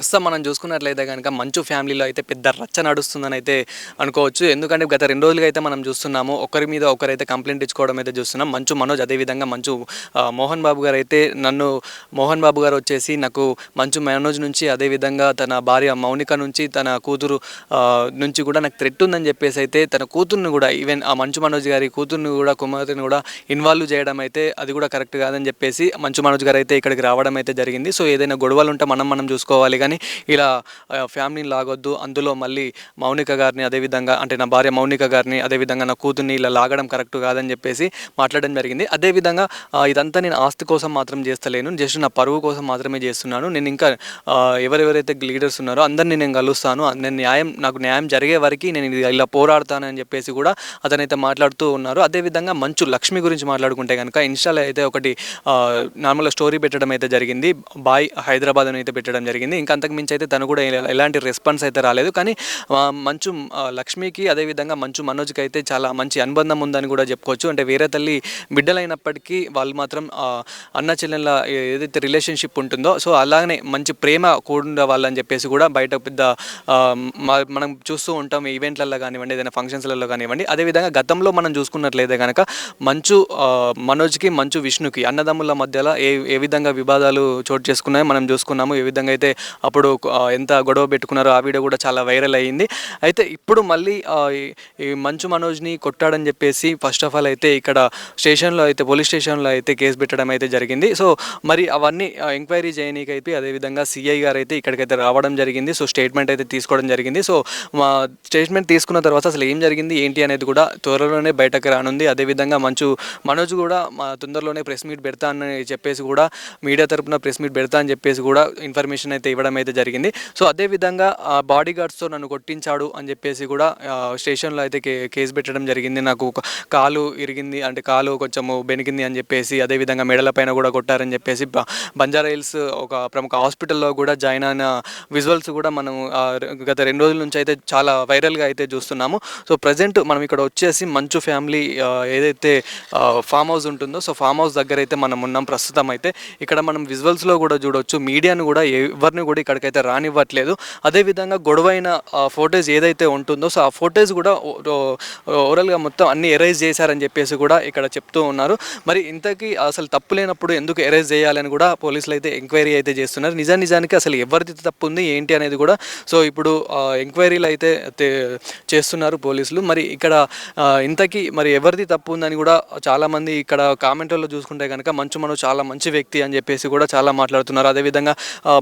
ప్రస్తుతం మనం చూసుకున్నట్లయితే గనక మంచు ఫ్యామిలీలో అయితే పెద్ద రచ్చ నడుస్తుందని అయితే అనుకోవచ్చు. ఎందుకంటే గత 2 రోజులుగా అయితే మనం చూస్తున్నాము. ఒకరి మీద ఒకరైతే కంప్లెయింట్ ఇచ్చుకోవడం అయితే చూస్తున్నాం. మంచు మనోజ్ అదేవిధంగా మంచు మోహన్ బాబు గారైతే మోహన్ బాబు గారు వచ్చేసి నాకు మంచు మనోజ్ నుంచి అదేవిధంగా తన భార్య మౌనిక నుంచి తన కూతురు నుంచి కూడా నాకు థ్రెట్ ఉందని చెప్పేసి అయితే తన కూతుర్ని కూడా ఈవెన్ ఆ మంచు మనోజ్ గారి కూతుర్ని కూడా కుమార్తెను కూడా ఇన్వాల్వ్ చేయడం అయితే అది కూడా కరెక్ట్ కాదని చెప్పేసి మంచు మనోజ్ గారు అయితే ఇక్కడికి రావడం అయితే జరిగింది. సో ఏదైనా గొడవలు ఉంటే మనం చూసుకోవాలి కానీ ఇలా ఫ్యామిలీని లాగొద్దు. అందులో మళ్ళీ మౌనిక గారిని అదేవిధంగా అంటే నా భార్య మౌనిక గారిని అదేవిధంగా నా కూతుర్ని ఇలా లాగడం కరెక్ట్ కాదని చెప్పేసి మాట్లాడడం జరిగింది. అదేవిధంగా ఇదంతా నేను ఆస్తి కోసం మాత్రం చేస్తలేను, జస్ట్ నా పరువు కోసం మాత్రమే చేస్తున్నాను. నేను ఇంకా ఎవరెవరైతే లీడర్స్ ఉన్నారో అందరినీ నేను కలుస్తాను, నాకు న్యాయం జరిగే వరకు నేను ఇలా పోరాడతానని చెప్పేసి కూడా అతనైతే మాట్లాడుతూ ఉన్నారు. అదేవిధంగా మంచు లక్ష్మి గురించి మాట్లాడుకుంటే కనుక ఇన్స్టాలో అయితే ఒకటి నార్మల్గా స్టోరీ పెట్టడం అయితే జరిగింది. బాయ్ హైదరాబాద్ అని అయితే పెట్టడం జరిగింది. ఇంకా అంతకు మించి అయితే తను కూడా ఎలాంటి రెస్పాన్స్ అయితే రాలేదు. కానీ మంచు లక్ష్మికి అదేవిధంగా మంచు మనోజ్కి అయితే చాలా మంచి అనుబంధం ఉందని కూడా చెప్పుకోవచ్చు. అంటే వేరే తల్లి బిడ్డలైనప్పటికీ వాళ్ళు మాత్రం అన్న చెల్లెళ్ళ ఏదైతే రిలేషన్షిప్ ఉంటుందో సో అలాగనే మంచి ప్రేమ కూడిన వాళ్ళని చెప్పేసి కూడా బయట పెద్ద మనం చూస్తూ ఉంటాం ఈవెంట్లలో కానివ్వండి, ఏదైనా ఫంక్షన్స్లలో కానివ్వండి. అదేవిధంగా గతంలో మనం చూసుకున్నట్లయితే కనుక మంచు మనోజ్కి మంచు విష్ణుకి అన్నదమ్ముల మధ్యలో ఏ విధంగా వివాదాలు చోటు చేసుకున్నాయో మనం చూసుకున్నాము. ఏ విధంగా అయితే అప్పుడు ఎంత గొడవ పెట్టుకున్నారో ఆ వీడియో కూడా చాలా వైరల్ అయ్యింది. అయితే ఇప్పుడు మళ్ళీ ఈ మంచు మనోజ్ని కొట్టాడని చెప్పేసి ఫస్ట్ ఆఫ్ ఆల్ అయితే ఇక్కడ స్టేషన్లో అయితే పోలీస్ స్టేషన్లో అయితే కేసు పెట్టడం అయితే జరిగింది. సో మరి అవన్నీ ఎంక్వైరీ చేయనీకైతే అదేవిధంగా సిఐ గారు అయితే ఇక్కడికైతే రావడం జరిగింది. సో స్టేట్మెంట్ అయితే తీసుకోవడం జరిగింది. సో మా స్టేట్మెంట్ తీసుకున్న తర్వాత అసలు ఏం జరిగింది ఏంటి అనేది కూడా త్వరలోనే బయటకు రానుంది. అదేవిధంగా మంచు మనోజ్ కూడా తొందరలోనే ప్రెస్ మీట్ పెడతా అని చెప్పేసి కూడా మీడియా తరపున ప్రెస్ మీట్ పెడతా అని చెప్పేసి కూడా ఇన్ఫర్మేషన్ అయితే ఇవ్వడం అయితే జరిగింది. సో అదేవిధంగా బాడీ గార్డ్స్తో నన్ను కొట్టించాడు అని చెప్పేసి కూడా స్టేషన్లో అయితే కేసు పెట్టడం జరిగింది. నాకు కాలు ఇరిగింది అంటే కాలు కొంచెము బెనికింది అని చెప్పేసి, అదేవిధంగా మెడల పైన కూడా కొట్టారని చెప్పేసి బంజారా హిల్స్ ఒక ప్రముఖ హాస్పిటల్లో కూడా జాయిన్ అయిన విజువల్స్ కూడా మనం గత 2 రోజుల నుంచి అయితే చాలా వైరల్గా అయితే చూస్తున్నాము. సో ప్రజెంట్ మనం ఇక్కడ వచ్చేసి మంచు ఫ్యామిలీ ఏదైతే ఫామ్ హౌస్ ఉంటుందో సో ఫామ్ హౌస్ దగ్గర అయితే మనం ఉన్నాం ప్రస్తుతం. అయితే ఇక్కడ మనం విజువల్స్లో కూడా చూడవచ్చు మీడియాను కూడా ఎవరిని కూడా ఇక్కడికైతే రానివ్వట్లేదు. అదేవిధంగా గొడవైన ఫోటోస్ ఏదైతే ఉంటుందో సో ఆ ఫోటోస్ కూడా ఓవరాల్గా మొత్తం అన్ని ఎరేజ్ చేశారని చెప్పేసి కూడా ఇక్కడ చెప్తూ ఉన్నారు. మరి ఇంతకీ అసలు తప్పు లేనప్పుడు ఎందుకు ఎరేజ్ చేయాలని కూడా పోలీసులు అయితే ఎంక్వైరీ అయితే చేస్తున్నారు. నిజానికి అసలు ఎవరిది తప్పు ఉంది ఏంటి అనేది కూడా సో ఇప్పుడు ఎంక్వైరీలు అయితే చేస్తున్నారు పోలీసులు. మరి ఇక్కడ ఇంతకీ మరి ఎవరిది తప్పు ఉందని కూడా చాలామంది ఇక్కడ కామెంట్లలో చూసుకుంటే కనుక మంచు మనోజ్ చాలా మంచి వ్యక్తి అని చెప్పేసి కూడా చాలా మాట్లాడుతున్నారు. అదేవిధంగా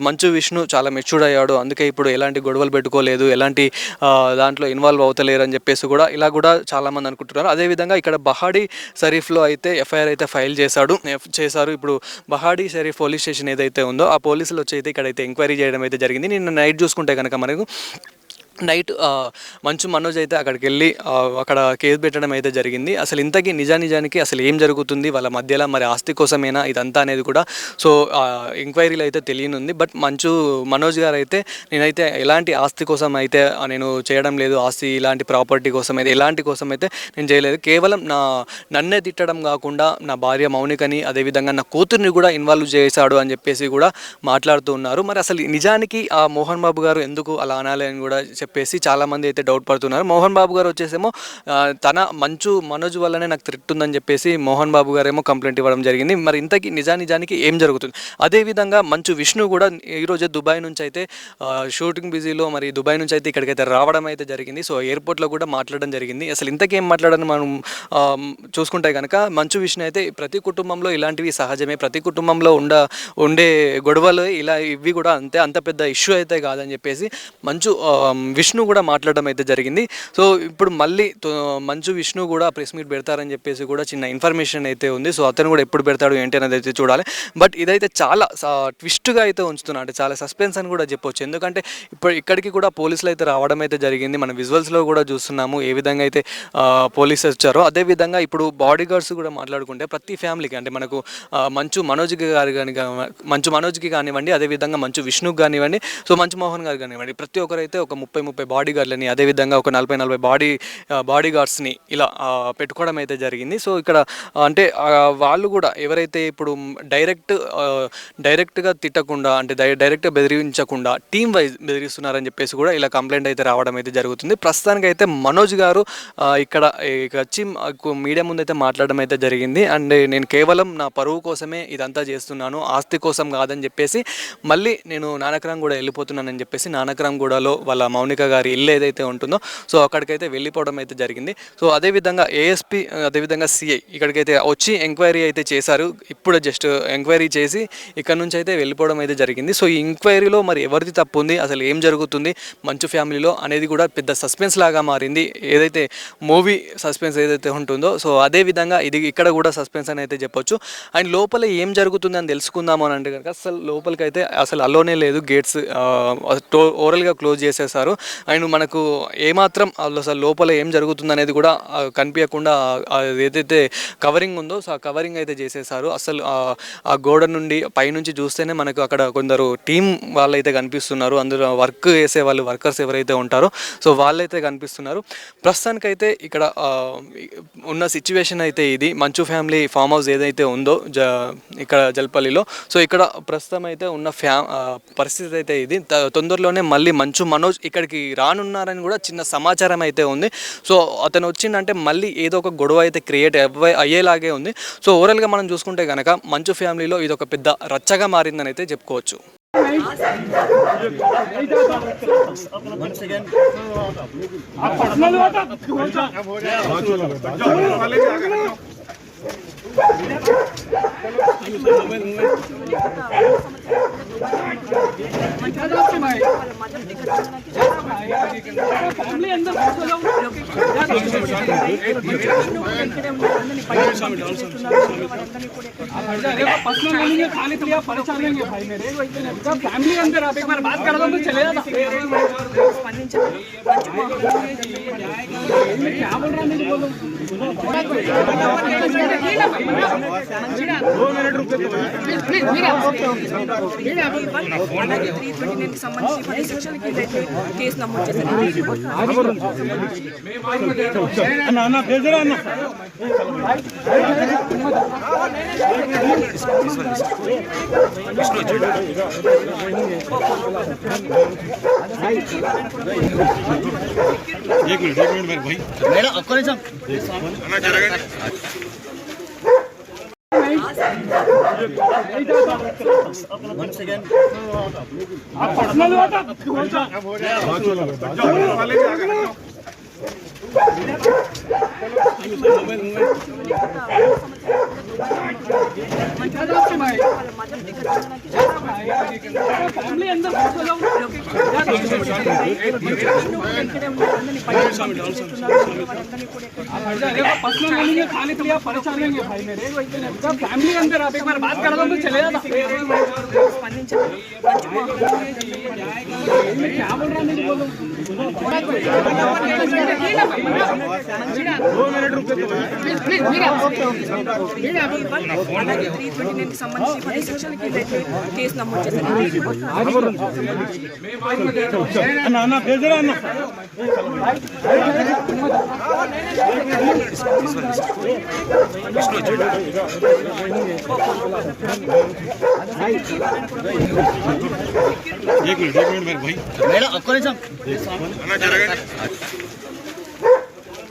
మంచు విష్ణు చాలా మెచ్యూర్డ్ అయ్యాడు, అందుకే ఇప్పుడు ఎలాంటి గొడవలు పెట్టుకోలేదు, ఎలాంటి దాంట్లో ఇన్వాల్వ్ అవుతలేరు అని చెప్పేసి కూడా ఇలా కూడా చాలామంది అనుకుంటున్నారు. అదేవిధంగా ఇక్కడ బహాడీ షరీఫ్లో అయితే ఎఫ్ఐఆర్ అయితే ఫైల్ చేశారు. ఇప్పుడు బహాడీ షరీఫ్ పోలీస్ స్టేషన్ ఏదైతే ఉందో ఆ పోలీసులు వచ్చి అయితే ఇక్కడైతే ఎంక్వైరీ చేయడం అయితే జరిగింది. నిన్న నైట్ చూసుకుంటే కనుక మనకు నైట్ మంచు మనోజ్ అయితే అక్కడికి వెళ్ళి అక్కడ కేసు పెట్టడం అయితే జరిగింది. అసలు ఇంతకీ నిజానికి అసలు ఏం జరుగుతుంది వాళ్ళ మధ్యలో, మరి ఆస్తి కోసమేనా ఇదంతా అనేది కూడా సో ఎంక్వైరీలు అయితే తెలియనుంది. బట్ మంచు మనోజ్ గారు అయితే నేనైతే ఎలాంటి ఆస్తి కోసం అయితే నేను చేయడం లేదు, ఆస్తి ఇలాంటి ప్రాపర్టీ కోసం అయితే ఎలాంటి కోసం అయితే నేను చేయలేదు, కేవలం నన్నే తిట్టడం కాకుండా నా భార్య మౌనికని అదేవిధంగా నా కూతుర్ని కూడా ఇన్వాల్వ్ చేశాడు అని చెప్పేసి కూడా మాట్లాడుతూ ఉన్నారు. మరి అసలు నిజానికి ఆ మోహన్ బాబు గారు ఎందుకు అలా అనాలి అని కూడా చెప్పేసి చాలామంది అయితే డౌట్ పడుతున్నారు. మోహన్ బాబు గారు వచ్చేసేమో తన మంచు మనోజ్ వల్లనే నాకు థ్రెట్ ఉందని చెప్పేసి మోహన్ బాబు గారేమో కంప్లైంట్ ఇవ్వడం జరిగింది. మరి ఇంతకీ నిజానికి ఏం జరుగుతుంది? అదేవిధంగా మంచు విష్ణు కూడా ఈరోజే దుబాయ్ నుంచి అయితే షూటింగ్ బిజీలో మరి దుబాయ్ నుంచి అయితే ఇక్కడికైతే రావడం అయితే జరిగింది. సో ఎయిర్పోర్ట్లో కూడా మాట్లాడడం జరిగింది. అసలు ఇంతకేం మాట్లాడని మనం చూసుకుంటే కనుక మంచు విష్ణు అయితే ప్రతి కుటుంబంలో ఇలాంటివి సహజమే, ప్రతి కుటుంబంలో ఉండే గొడవలు ఇవి కూడా అంత పెద్ద ఇష్యూ అయితే కాదని చెప్పేసి మంచు విష్ణు కూడా మాట్లాడడం అయితే జరిగింది. సో ఇప్పుడు మళ్ళీ మంచు విష్ణు కూడా ప్రెస్ మీట్ పెడతారని చెప్పేసి కూడా చిన్న ఇన్ఫర్మేషన్ అయితే ఉంది. సో అతను కూడా ఎప్పుడు పెడతాడు ఏంటి అనేది అయితే చూడాలి. బట్ ఇదైతే చాలా ట్విస్ట్గా అయితే ఉంచుతున్నా, అంటే చాలా సస్పెన్స్ అని కూడా చెప్పొచ్చు. ఎందుకంటే ఇప్పుడు ఇక్కడికి కూడా పోలీసులు అయితే రావడం అయితే జరిగింది. మన విజువల్స్లో కూడా చూస్తున్నాము ఏ విధంగా అయితే పోలీసులు వచ్చారో. అదేవిధంగా ఇప్పుడు బాడీ గార్డ్స్ కూడా మాట్లాడుకుంటే ప్రతి ఫ్యామిలీకి అంటే మనకు మంచు మనోజ్కి కానివ్వండి, అదేవిధంగా మంచు విష్ణుకి కానివ్వండి, సో మంచు మోహన్ గారు కానివ్వండి, ప్రతి ఒక్కరైతే ఒక 30 30 బాడీ గార్డ్లని, అదేవిధంగా ఒక 40 బాడీ గార్డ్స్ని ఇలా పెట్టుకోవడం అయితే జరిగింది. సో ఇక్కడ అంటే వాళ్ళు కూడా ఎవరైతే ఇప్పుడు డైరెక్ట్గా తిట్టకుండా, అంటే డైరెక్ట్గా బెదిరించకుండా టీమ్ వైజ్ బెదిరిస్తున్నారని చెప్పేసి కూడా ఇలా కంప్లైంట్ అయితే రావడం అయితే జరుగుతుంది. ప్రస్తుతానికి అయితే మనోజ్ గారు ఇక్కడ వచ్చి మీడియా ముందు అయితే మాట్లాడడం అయితే జరిగింది. అండ్ నేను కేవలం నా పరువు కోసమే ఇదంతా చేస్తున్నాను, ఆస్తి కోసం కాదని చెప్పేసి మళ్ళీ నేను నానక్రామ్గూడ వెళ్ళిపోతున్నానని చెప్పేసి నానక్రామ్గూడలో వాళ్ళ మౌనిక గారి ఇల్లు ఏదైతే ఉంటుందో సో అక్కడికైతే వెళ్ళిపోవడం అయితే జరిగింది. సో అదేవిధంగా ఏఎస్పీ, అదేవిధంగా సిఐ ఇక్కడికైతే వచ్చి ఎంక్వైరీ అయితే చేశారు. ఇప్పుడు జస్ట్ ఎంక్వైరీ చేసి ఇక్కడ నుంచి అయితే వెళ్ళిపోవడం అయితే జరిగింది. సో ఈ ఎంక్వైరీలో మరి ఎవరిది తప్పు ఉంది, అసలు ఏం జరుగుతుంది మంచు ఫ్యామిలీలో అనేది కూడా పెద్ద సస్పెన్స్ లాగా మారింది. ఏదైతే మూవీ సస్పెన్స్ ఏదైతే ఉంటుందో సో అదే విధంగా ఇది ఇక్కడ కూడా సస్పెన్స్ అని అయితే చెప్పొచ్చు. అండ్ లోపల ఏం జరుగుతుంది అని తెలుసుకుందాము అని అంటే కనుక అసలు లోపలికి అయితే అసలు అలోనే లేదు, గేట్స్ ఓవరాల్గా క్లోజ్ చేసేసారు. అండ్ మనకు ఏమాత్రం అసలు లోపల ఏం జరుగుతుంది అనేది కూడా కనిపించకుండా ఏదైతే కవరింగ్ ఉందో సో ఆ కవరింగ్ అయితే చేసేసారు. అసలు ఆ గోడ నుండి పైనుంచి చూస్తేనే మనకు అక్కడ కొందరు టీం వాళ్ళైతే కనిపిస్తున్నారు, అందులో వర్క్ చేసే వాళ్ళు వర్కర్స్ ఎవరైతే ఉంటారో సో వాళ్ళైతే కనిపిస్తున్నారు. ప్రస్తుతానికైతే ఇక్కడ ఉన్న సిచ్యువేషన్ అయితే ఇది. మంచు ఫ్యామిలీ ఫామ్ హౌస్ ఏదైతే ఉందో ఇక్కడ జల్పల్లిలో సో ఇక్కడ ప్రస్తుతం అయితే ఉన్న పరిస్థితి అయితే ఇది. తొందరలోనే మళ్ళీ మంచు మనోజ్ ఇక్కడికి రానున్నారని కూడా చిన్న సమాచారం అయితే ఉంది. సో అతను వచ్చిందంటే మళ్ళీ ఏదో ఒక గొడవ అయితే క్రియేట్ అయ్యేలాగే ఉంది. సో ఓవరాల్గా మనం చూసుకుంటే కనుక మంచు ఫ్యామిలీలో ఇది ఒక పెద్ద రచ్చగా మారిందని అయితే చెప్పుకోవచ్చు. फैमिली अंदर आप एक बार बात कर दो तो चलेगा। क्या बोल रहा है मेरे बोलो 2 मिनट रुक సంబంధించి సెక్షన్ కేసు నమోదు చేశారు. एक मिनट मेरे भाई मैडम आपको नहीं वन सेकेंड आप पर्सनल फैमिली अंदर पर्सनल खाने के लिए परेशान लेंगे भाई मेरे फैमिली अंदर आप एक बार बात कर दो तो चलेगा। क्या बोल रहा है मेरे बोलो 2 मिनट रुक సంబంధించి సెక్షన్ కేసు నమోదు చేశారు. एक मिनट मेरे भाई मैडम आपको नहीं